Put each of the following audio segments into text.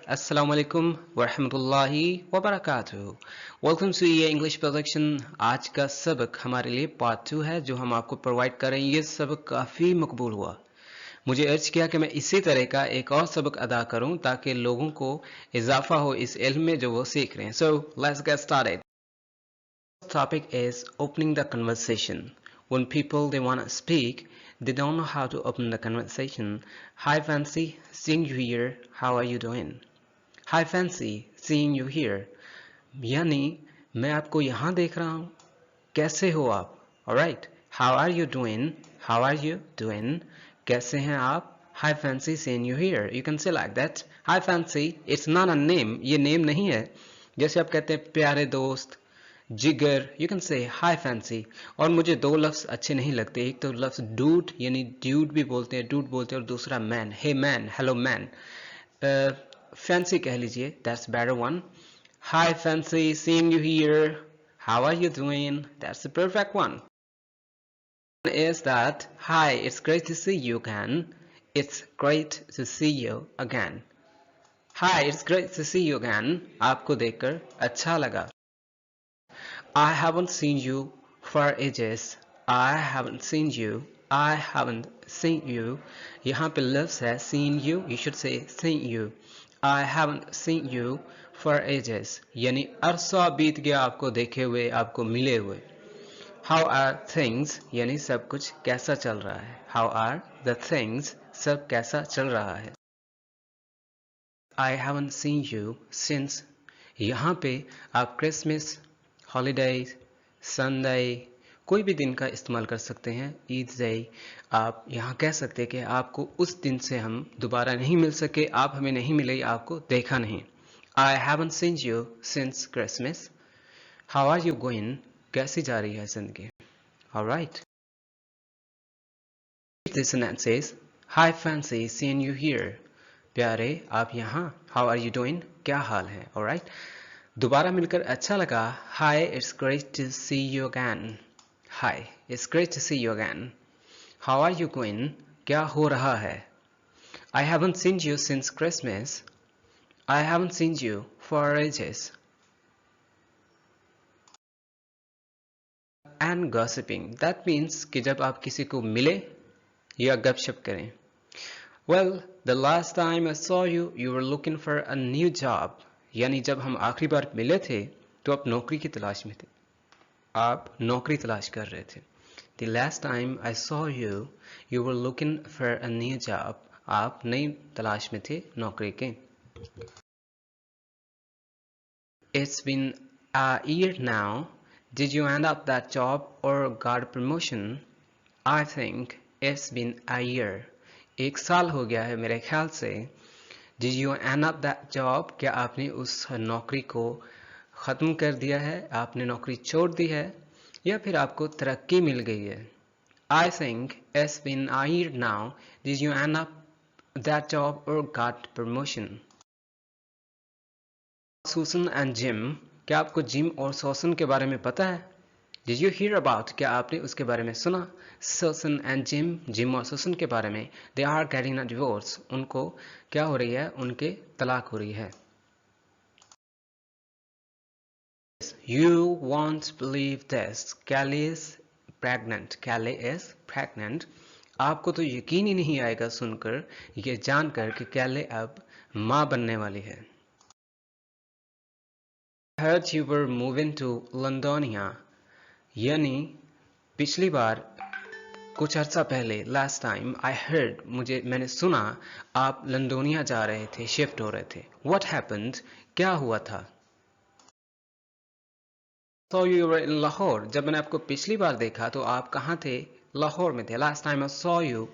Assalamu alaikum wa rahmatullahi wa barakatuh. Welcome to ये English production. आज का सबक हमारे लिए पार्ट 2 है जो हम आपको प्रोवाइड कर रहे हैं। ये सबक काफ़ी मकबूल हुआ। मुझे अर्ज किया कि मैं इसी तरह का एक और सबक अदा करूं ताकि लोगों को इजाफा हो इस इल्म में जो वो सीख रहे हैं। So let's get started. Topic is opening the conversation. When people they want to speak, they don't know how to open the conversation. Hi Fancy, seeing you here. How are you doing? Hi Fancy, seeing you here. यानी मैं आपको यहाँ देख रहा हूँ, कैसे हो आप? Alright, how are you doing? How are you doing? कैसे हैं आप? Hi Fancy, seeing you here. You can say like that. Hi Fancy, it's not a name. ये name नहीं है. जैसे आप कहते हैं प्यारे दोस्त, जिगर, you can say high fancy. और मुझे दो लफ्ज़ अच्छे नहीं लगते। एक तो लफ्ज़ डूड यानी ड्यूड भी बोलते हैं, डूड बोलते हैं, और दूसरा man, hey man, hello man. Fancy कह लीजिए, that's better one. Hi fancy, seeing you here, how are you doing, that's the perfect one. Is that hi, it's great to see you again. It's great to see you again. Hi, it's great to see you again. आपको देखकर अच्छा लगा। I haven't seen you for ages. I haven't seen you. I haven't seen you. यहाँ पे लफ्ज़ है seen you. You should say seen you. I haven't seen you for ages. यानी अरसा बीत गया आपको देखे हुए, आपको मिले हुए. How are things? यानी सब कुछ कैसा चल रहा है. How are the things? सब कैसा चल रहा है. I haven't seen you since. यहाँ पे आप क्रिसमस, हॉलीडेज, संडे, कोई भी दिन का इस्तेमाल कर सकते हैं। ईद डे, आप यहाँ कह सकते हैं कि आपको उस दिन से हम दोबारा नहीं मिल सके, आप हमें नहीं मिले, आपको देखा नहीं। I haven't seen you since Christmas. How are you going? कैसी जा रही है जिंदगी? Alright, this sentence, hi fancy seeing you here. प्यारे आप यहाँ, हाउ आर यू डूइंग? क्या हाल है? ऑलराइट, दोबारा मिलकर अच्छा लगा। Hi, it's great to see you again. Hi, it's great to see you again. How are you going? क्या हो रहा है? I haven't seen you since Christmas. I haven't seen you for ages. And gossiping, that means कि जब आप किसी को मिले या गपशप करें। Well, the last time I saw you, you were looking for a new job. यानी जब हम आखिरी बार मिले थे तो आप नौकरी की तलाश में थे, आप नौकरी तलाश कर रहे थे। The last time I saw you, you were looking for a new job. आप नई तलाश में थे नौकरी के। It's been a year now, did you end up that job और got a promotion? I think it's been a year. एक साल हो गया है मेरे ख्याल से। Did you end up that job? क्या आपने उस नौकरी को ख़त्म कर दिया है, आपने नौकरी छोड़ दी है, या फिर आपको तरक्की मिल गई है? I think it's been a year now. Did you end up that job or got promotion? Susan and Jim, क्या आपको जिम और सोसन के बारे में पता है? Did you hear about? क्या आपने उसके बारे में सुना? Susan and Jim, जिम और सुसन के बारे में। They are getting a divorce. उनको क्या हो रही है? उनके तलाक हो रही है। You won't believe this. Kelly is pregnant. Kelly is pregnant. आपको तो यकीन ही नहीं आएगा सुनकर, ये जानकर कि कैले अब माँ बनने वाली है। I heard you were moving to Londonia. यानी पिछली बार कुछ अर्सा पहले, लास्ट टाइम, आई हर्ड, मैंने सुना, आप लंदोनिया जा रहे थे, शिफ्ट हो रहे थे। What happened? क्या हुआ था? So you were in Lahore. जब मैंने आपको पिछली बार देखा तो आप कहाँ थे? लाहौर में थे। Last time I saw you,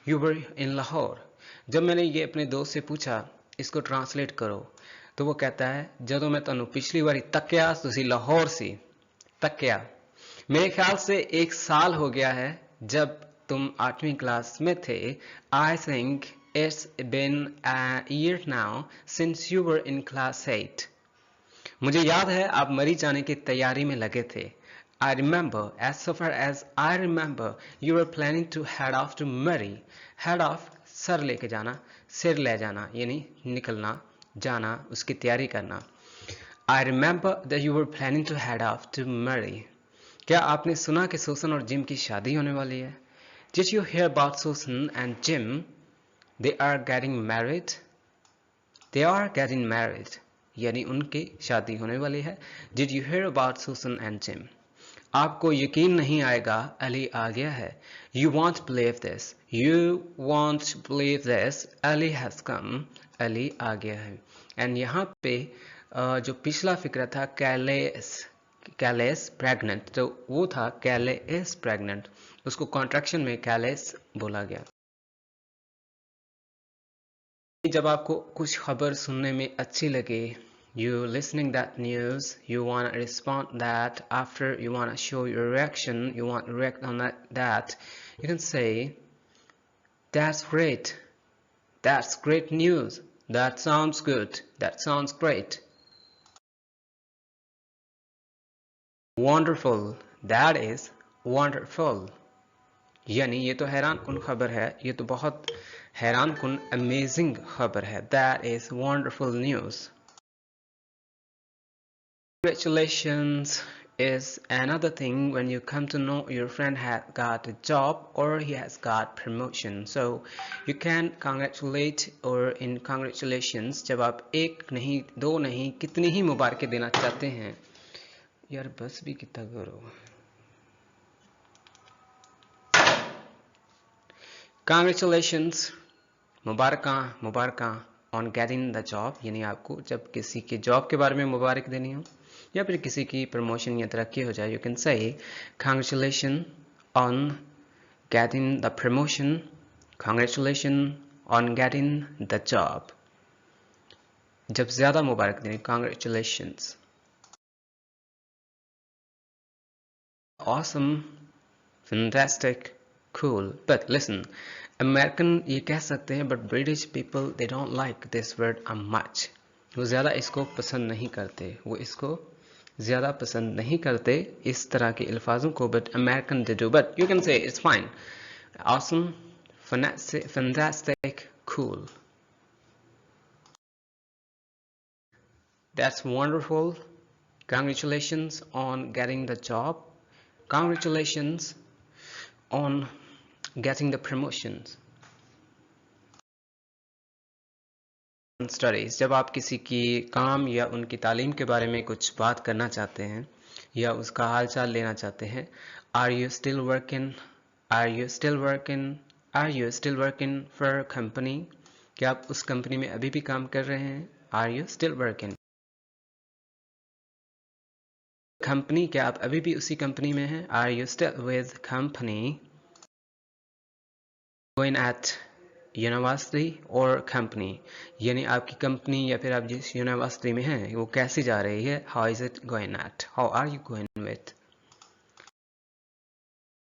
you were in Lahore. जब मैंने ये अपने दोस्त से पूछा, इसको ट्रांसलेट करो, तो वो कहता है, ਜਦੋਂ मैं ਤੁਹਾਨੂੰ पिछली बारी तक्या ਤੁਸੀਂ लाहौर सी। तक्या, मेरे ख्याल से एक साल हो गया है जब तुम 8वीं क्लास में थे। आई think it's been a year now since you were in class 8। मुझे याद है आप मरी जाने की तैयारी में लगे थे। I remember, as so far as I remember, you were planning to head off to Murray. head off, sir लेके जाना, सिर ले जाना, यानी निकलना, जाना, उसकी तैयारी करना। I remember that you were planning to head off to Murray. क्या आपने सुना कि सुसन और जिम की शादी होने वाली है? Did you hear about Susan and Jim? They are getting married. They are getting married. यानी उनकी शादी होने वाली है। Did you hear about Susan and Jim? आपको यकीन नहीं आएगा, अली आ गया है। You won't believe this. You won't believe this. Ali has come. Ali आ गया है। एंड यहाँ पे जो पिछला फिक्र था कैलेस प्रेग्नेंट, तो वो था कैलेस प्रेग्नेंट, उसको कॉन्ट्रैक्शन में कैलेस बोला गया। जब आपको कुछ खबर सुनने में अच्छी लगे, you listening that news, you want to respond that, after you want to show your reaction, you want to react on that, you can say that's great, that's great news, that sounds good, that sounds great. Wonderful, that is wonderful. यानी ये तो हैरान कुन खबर है, ये तो बहुत हैरान कुन अमेजिंग खबर है। That is wonderful news. Congratulations is another thing when you come to know your friend has got a job or he has got promotion. So you can congratulate, or in congratulations जब आप एक नहीं दो नहीं कितनी ही मुबारकें देना चाहते हैं, यार बस भी कितना करो। Congratulations, Mubaraka on getting the job, यानी आपको जब किसी के जॉब के बारे में मुबारक देनी हो या फिर किसी की प्रमोशन या तरक्की हो जाए, you can say congratulations on getting the promotion, congratulations on getting the job. जब ज़्यादा मुबारक देनी, congratulations. Awesome, fantastic, cool. But listen, American ये कह सकते हैं, but British people they don't like this word much. वो ज़्यादा इसको पसंद नहीं करते, वो इसको ज़्यादा पसंद नहीं करते इस तरह के अल्फाजों को, but American they do. But you can say it's fine. Awesome, fantastic, cool. That's wonderful. Congratulations on getting the job. Congratulations on getting the promotions. Studies, जब आप किसी की काम या उनकी तालीम के बारे में कुछ बात करना चाहते हैं या उसका हाल चाल लेना चाहते हैं, Are you still working? Are you still working? Are you still working for a company? क्या आप उस कंपनी में अभी भी काम कर रहे हैं? Are you still working? Company, क्या आप अभी भी उसी कंपनी में हैं? Are you still with company? Going at university और कंपनी, यानी आपकी कंपनी या फिर आप जिस यूनिवर्सिटी में हैं वो कैसी जा रही है, how is it going at, how are you going with,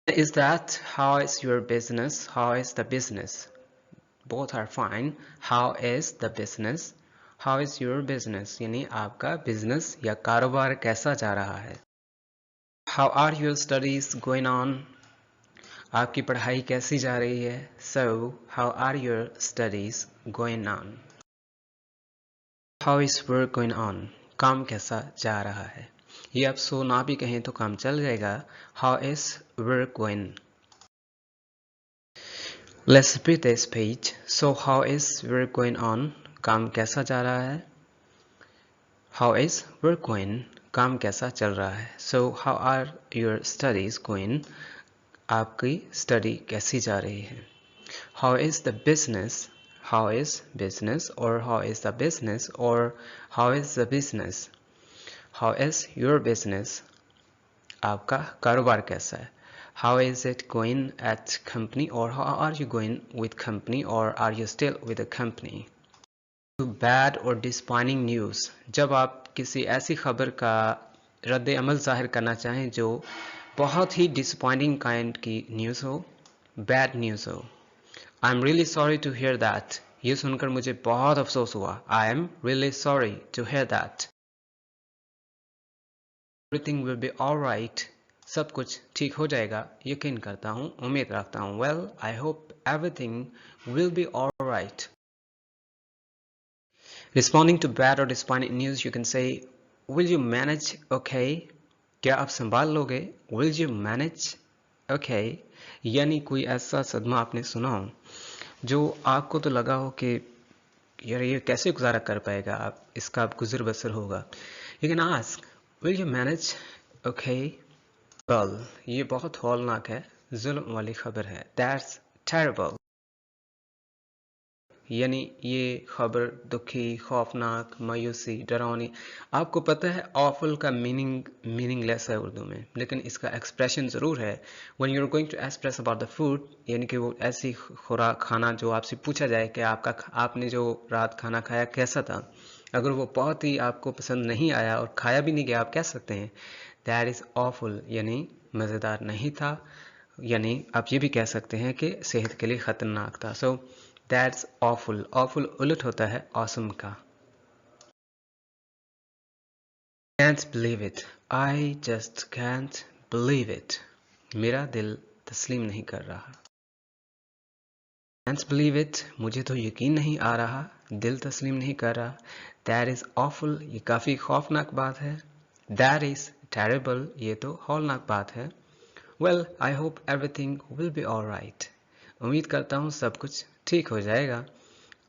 is that, how is your business, how is the business, both are fine, how is the business, how is your business, यानी आपका business या कारोबार कैसा जा रहा है, how are your studies going on, आपकी पढ़ाई कैसी जा रही है, so how are your studies going on, how is work going on, काम कैसा जा रहा है, ये आप सो ना भी कहें तो काम चल जाएगा, how is work going, let's repeat this page, so how is work going on, काम कैसा जा रहा है, how is work going, काम कैसा चल रहा है, so how are your studies going, आपकी स्टडी कैसी जा रही है, how is the business, how is business, और हाउ इज़ द बिजनेस, और how is the business, how is your business, आपका कारोबार कैसा है, how is it going at company, और how are you going with company, और are you still with a company. Bad और disappointing news, जब आप किसी ऐसी खबर का रद्द अमल ज़ाहिर करना चाहें जो बहुत ही डिसअपॉइंटिंग काइंड की न्यूज़ हो, बैड न्यूज़ हो, I am really sorry to hear that, ये सुनकर मुझे बहुत अफसोस हुआ, I am really sorry to hear that, everything will be alright, सब कुछ ठीक हो जाएगा, यकीन करता हूँ, उम्मीद रखता हूँ, well I hope everything will be alright. Responding to bad or disappointing news, you can say, will you manage okay? क्या आप संभाल लोगे? Will you manage okay? यानी कोई ऐसा सदमा आपने सुना हो जो आपको तो लगा हो कि यार ये कैसे गुजारा कर पाएगा, आप इसका आप गुजर बसर होगा. You can ask, will you manage okay? Well, ये बहुत हौलनाक है, जुल्म वाली खबर है. That's terrible. यानी ये खबर दुखी, खौफनाक, मायूसी, डरावनी. आपको पता है awful का मीनिंगलेस है उर्दू में, लेकिन इसका एक्सप्रेशन ज़रूर है. when you're going to express about the food, यानी कि वो ऐसी खुराक खाना जो आपसे पूछा जाए कि आपने जो रात खाना खाया कैसा था. अगर वो बहुत ही आपको पसंद नहीं आया और खाया भी नहीं गया, आप कह सकते हैं that is awful, यानी मज़ेदार नहीं था. यानी आप ये भी कह सकते हैं कि सेहत के लिए ख़तरनाक था. So that's awful. Awful उलट होता है awesome का. Can't believe it. I just can't believe it. मेरा दिल तस्लीम नहीं कर रहा. Can't believe it. मुझे तो यकीन नहीं आ रहा, दिल तस्लीम नहीं कर रहा. That is awful. ये काफ़ी खौफनाक बात है. That is terrible. ये तो हौलनाक बात है. Well, I hope everything will be alright. उम्मीद करता हूँ सब कुछ ठीक हो जाएगा.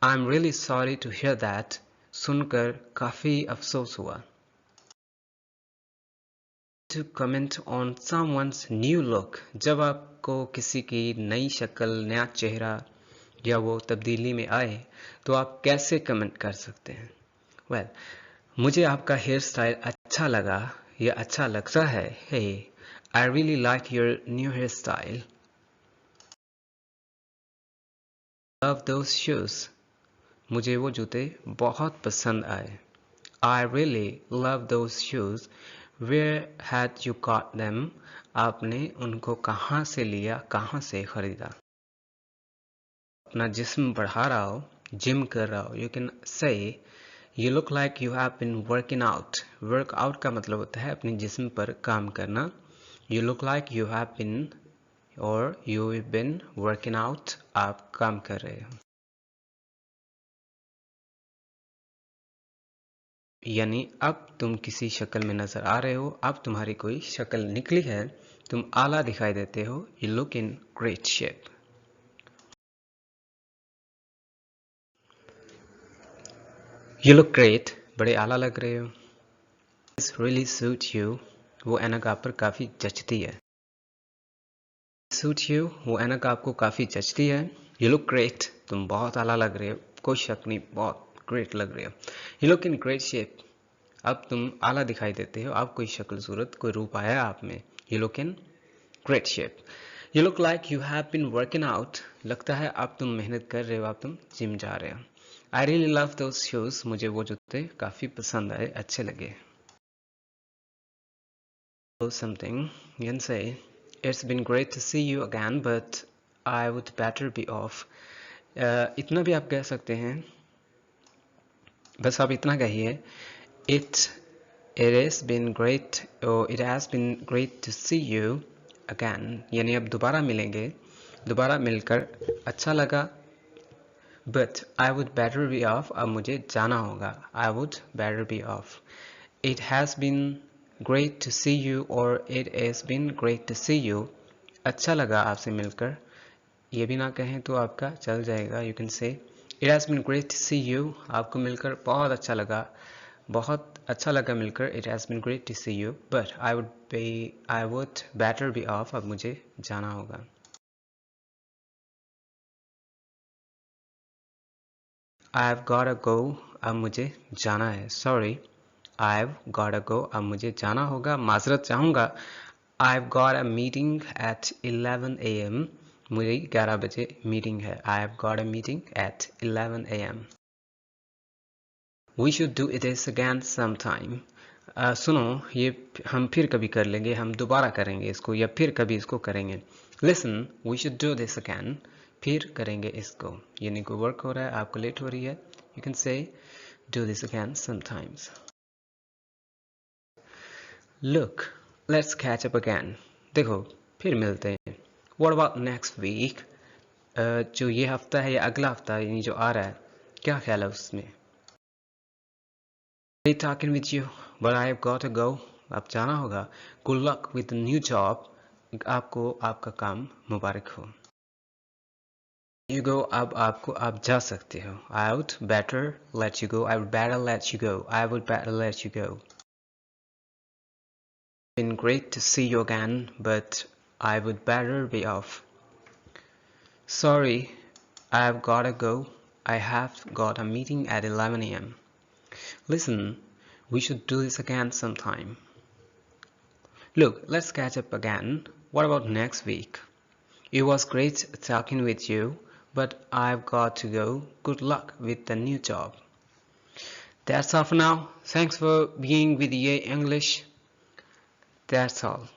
I'm really sorry to hear that. सुनकर काफ़ी अफसोस हुआ. To comment on someone's new look. जब आपको किसी की नई शक्ल, नया चेहरा या वो तब्दीली में आए तो आप कैसे कमेंट कर सकते हैं? Well, मुझे आपका हेयर स्टाइल अच्छा लगा या अच्छा लगता है. Hey, I really like your new hairstyle. Love those shoes. मुझे वो जूते बहुत पसंद आए. I really love those shoes. Where had you got them? आपने उनको कहाँ से लिया, कहाँ से खरीदा? अपना जिस्म बढ़ा रहा हो, जिम कर रहा हो, you can say you look like you have been working out. Work out का मतलब होता है अपने जिस्म पर काम करना. You look like you have been or you've been working out. आप काम कर रहे हो. यानी अब तुम किसी शक्ल में नजर आ रहे हो, अब तुम्हारी कोई शक्ल निकली है, तुम आला दिखाई देते हो. You look in great shape. You look great. बड़े आला लग रहे हो. This really suit you. वो ऐनक आप पर काफी जचती है. Suit you. वो ऐनक आपको काफी जचती है. You look great. तुम बहुत आला लग रहे हो. कोई शक नहीं, बहुत ग्रेट लग रहे हो. You look in great shape. अब तुम आला दिखाई देते हो, अब कोई शक्ल सूरत, कोई रूप आया आप में. You look in great shape. You look like you have been working out. लगता है अब तुम मेहनत कर रहे हो, अब तुम जिम जा रहे हो. I really love those shoes. मुझे वो जूते काफी पसंद आए, अच्छे लगे. So something you can say, it's been great to see you again, but I would better be off. इतना भी आप कह सकते हैं, बस आप इतना कहिए. It has been great, or it has been great to see you again. यानी अब दोबारा मिलेंगे, दोबारा मिलकर अच्छा लगा. But I would better be off. अब मुझे जाना होगा. I would better be off. It has been great to see you, or it has been great to see you. अच्छा लगा आपसे मिलकर. ये भी ना कहें तो आपका चल जाएगा. You can say it has been great to see you. आपको मिलकर बहुत अच्छा लगा, बहुत अच्छा लगा मिलकर. It has been great to see you, but I would better be off. अब मुझे जाना होगा. I've gotta go. अब मुझे जाना है. Sorry, I've gotta go. अब मुझे जाना होगा, माजरत चाहूँगा. I've got a meeting at 11 a.m. मुझे 11 बजे मीटिंग है. I've got a meeting at 11 a.m. We should do this again sometime. सुनो, ये हम फिर कभी कर लेंगे, हम दोबारा करेंगे इसको, या फिर कभी इसको करेंगे. Listen, we should do this again. फिर करेंगे इसको. यानी कोई वर्क हो रहा है, आपको लेट हो रही है. You can say do this again sometimes. Look, let's catch up again. देखो, फिर मिलते हैं. What about next week? जो ये हफ्ता है या अगला हफ्ता यानी जो आ रहा है, क्या ख्याल है उसमें? Great talking with you, but I've got to go. अब जाना होगा. Good luck with the new job. आपको आपका काम मुबारक हो. You go, अब आपको आप जा सकते हो. I would better let you go. I would better let you go. I would better let you go. Been great to see you again, but I would better be off. Sorry, I've gotta go. I have got a meeting at 11 a.m. Listen, we should do this again sometime. Look, let's catch up again. What about next week? It was great talking with you, but I've got to go. Good luck with the new job. That's all for now. Thanks for being with EA English. That's all.